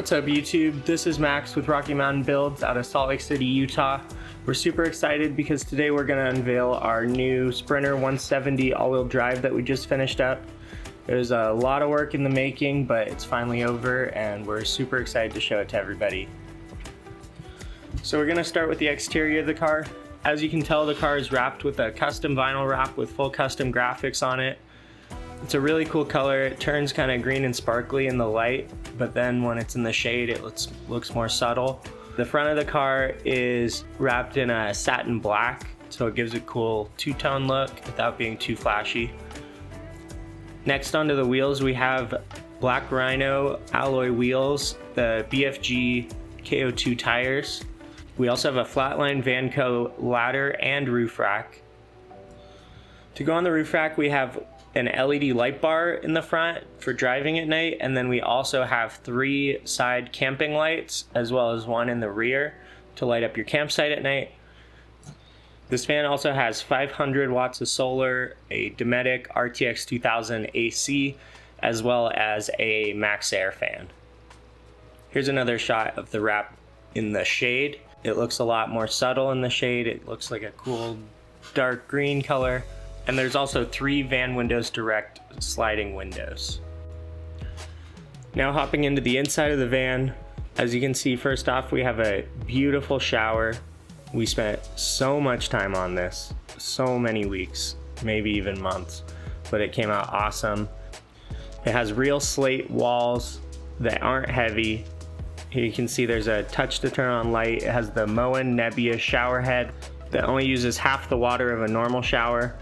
What's up YouTube? This is Max with Rocky Mountain Builds out of Salt Lake City, Utah. We're super excited because today we're going to unveil our new Sprinter 170 all-wheel drive that we just finished up. There's a lot of work in the making, but it's finally over and we're super excited to show it to everybody. So we're going to start with the exterior of the car. As you can tell, the car is wrapped with a custom vinyl wrap with full custom graphics on it. It's a really cool color. It turns kind of green and sparkly in the light, but then when it's in the shade, it looks more subtle. The front of the car is wrapped in a satin black, so it gives a cool two-tone look without being too flashy. Next, onto the wheels, we have black Rhino alloy wheels, the BFG KO2 tires. We also have a flatline Vanco ladder and roof rack. To go on the roof rack, we have an LED light bar in the front for driving at night, and then we also have 3 side camping lights as well as one in the rear to light up your campsite at night. This van also has 500 watts of solar, a Dometic RTX 2000 AC, as well as a Max Air fan. Here's another shot of the wrap in the shade. It looks a lot more subtle in the shade. It looks like a cool dark green color. And there's also 3 van windows direct sliding windows. Now hopping into the inside of the van, as you can see, first off, we have a beautiful shower. We spent so much time on this, so many weeks, maybe even months, but it came out awesome. It has real slate walls that aren't heavy. Here you can see there's a touch to turn on light. It has the Moen Nebbia shower head that only uses half the water of a normal shower.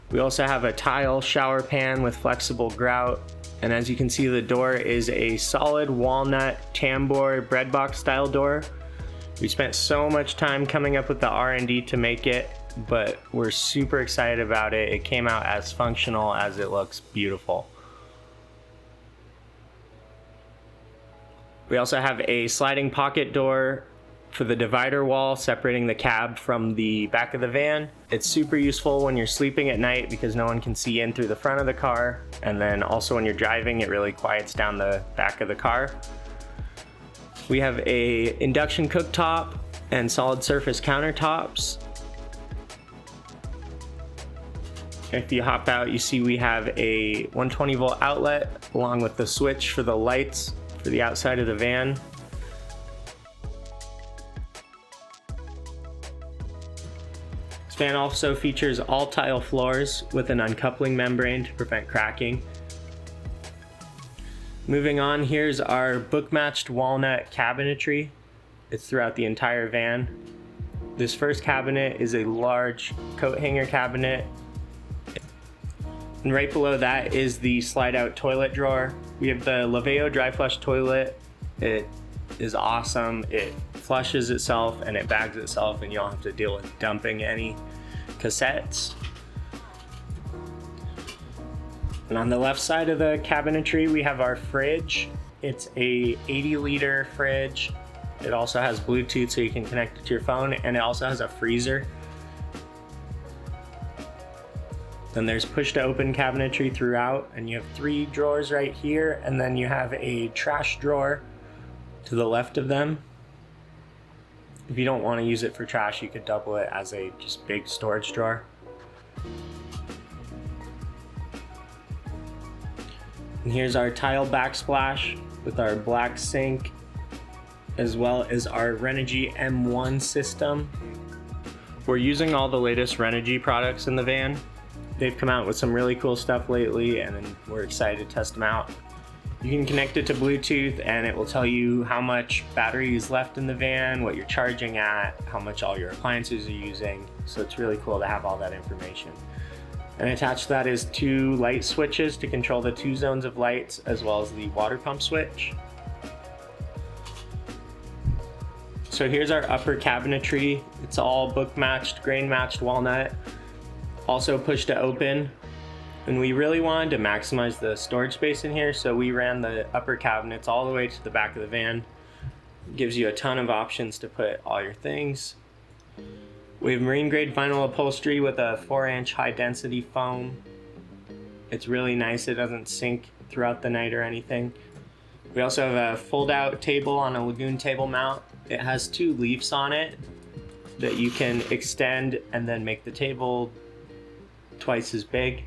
We also have a tile shower pan with flexible grout, and as you can see, the door is a solid walnut tambour breadbox style door. We spent so much time coming up with the R&D to make it, but we're super excited about it. It came out as functional as it looks beautiful. We also have a sliding pocket door for the divider wall separating the cab from the back of the van. It's super useful when you're sleeping at night because no one can see in through the front of the car, and then also when you're driving, it really quiets down the back of the car. We have a induction cooktop and solid surface countertops. If you hop out, you see we have a 120 volt outlet along with the switch for the lights for the outside of the van. This van also features all tile floors with an uncoupling membrane to prevent cracking. Moving on, here's our book-matched walnut cabinetry. It's throughout the entire van. This first cabinet is a large coat hanger cabinet. And right below that is the slide-out toilet drawer. We have the Laveo dry flush toilet. It is awesome. It flushes itself and it bags itself, and you don't have to deal with dumping any cassettes. And on the left side of the cabinetry, we have our fridge. It's a 80-liter fridge. It also has Bluetooth so you can connect it to your phone, and it also has a freezer. Then there's push to open cabinetry throughout, and you have 3 drawers right here, and then you have a trash drawer to the left of them. If you don't want to use it for trash, you could double it as a just big storage drawer. And here's our tile backsplash with our black sink, as well as our Renogy M1 system. We're using all the latest Renogy products in the van. They've come out with some really cool stuff lately, and we're excited to test them out. You can connect it to Bluetooth and it will tell you how much battery is left in the van, what you're charging at, how much all your appliances are using. So it's really cool to have all that information. And attached to that is 2 light switches to control the 2 zones of lights, as well as the water pump switch. So here's our upper cabinetry. It's all book matched, grain matched walnut. Also push to open. And we really wanted to maximize the storage space in here, so we ran the upper cabinets all the way to the back of the van. It gives you a ton of options to put all your things. We have marine grade vinyl upholstery with a 4-inch high density foam. It's really nice, it doesn't sink throughout the night or anything. We also have a fold-out table on a Lagoon table mount. It has 2 leaves on it that you can extend and then make the table twice as big.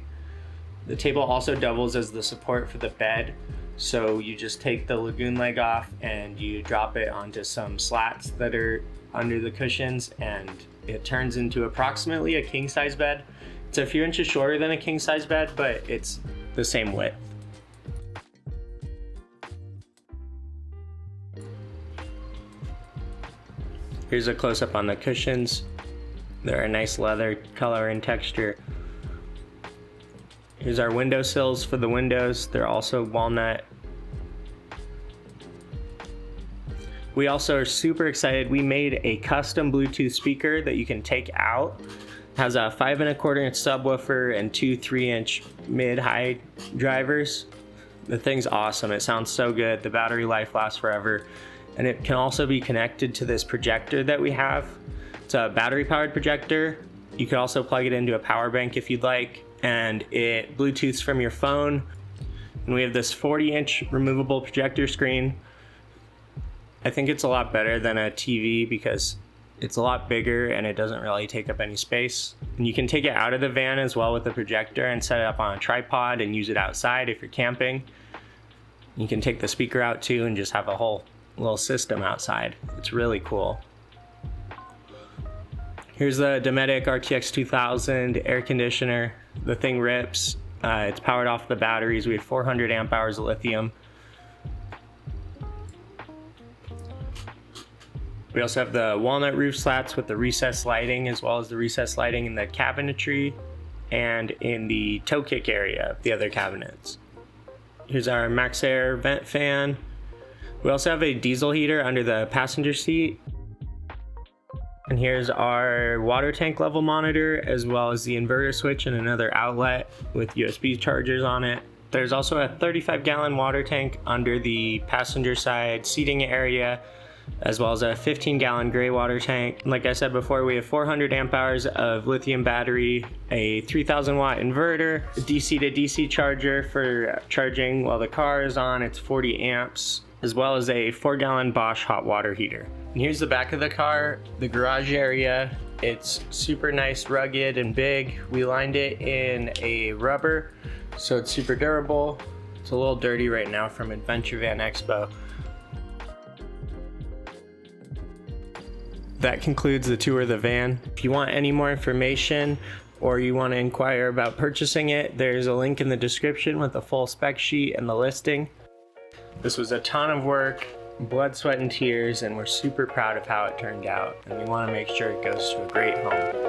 The table also doubles as the support for the bed. So you just take the Lagoon leg off and you drop it onto some slats that are under the cushions, and it turns into approximately a king-size bed. It's a few inches shorter than a king-size bed, but it's the same width. Here's a close-up on the cushions. They're a nice leather color and texture. Here's our windowsills for the windows. They're also walnut. We also are super excited. We made a custom Bluetooth speaker that you can take out. It has a 5 1/4 inch subwoofer and 2 3-inch mid-high drivers. The thing's awesome. It sounds so good. The battery life lasts forever. And it can also be connected to this projector that we have. It's a battery powered projector. You could also plug it into a power bank if you'd like, and it Bluetooths from your phone. And we have this 40-inch removable projector screen. I think it's a lot better than a TV because it's a lot bigger and it doesn't really take up any space. And you can take it out of the van as well with the projector and set it up on a tripod and use it outside if you're camping. You can take the speaker out too and just have a whole little system outside. It's really cool. Here's the Dometic RTX 2000 air conditioner. The thing rips. It's powered off the batteries. We have 400 amp hours of lithium. We also have the walnut roof slats with the recessed lighting, as well as the recessed lighting in the cabinetry and in the toe kick area of the other cabinets. Here's our Max Air vent fan. We also have a diesel heater under the passenger seat. And here's our water tank level monitor, as well as the inverter switch and another outlet with USB chargers on it. There's also a 35-gallon water tank under the passenger side seating area, as well as a 15-gallon gray water tank. Like I said before, we have 400 amp hours of lithium battery, a 3000 watt inverter, a DC to DC charger for charging while the car is on, it's 40 amps, as well as a 4-gallon Bosch hot water heater. And here's the back of the car, the garage area. It's super nice, rugged, and big. We lined it in a rubber, so it's super durable. It's a little dirty right now from Adventure Van Expo. That concludes the tour of the van. If you want any more information or you want to inquire about purchasing it, there's a link in the description with the full spec sheet and the listing. This was a ton of work, blood, sweat, and tears, and we're super proud of how it turned out, and we want to make sure it goes to a great home.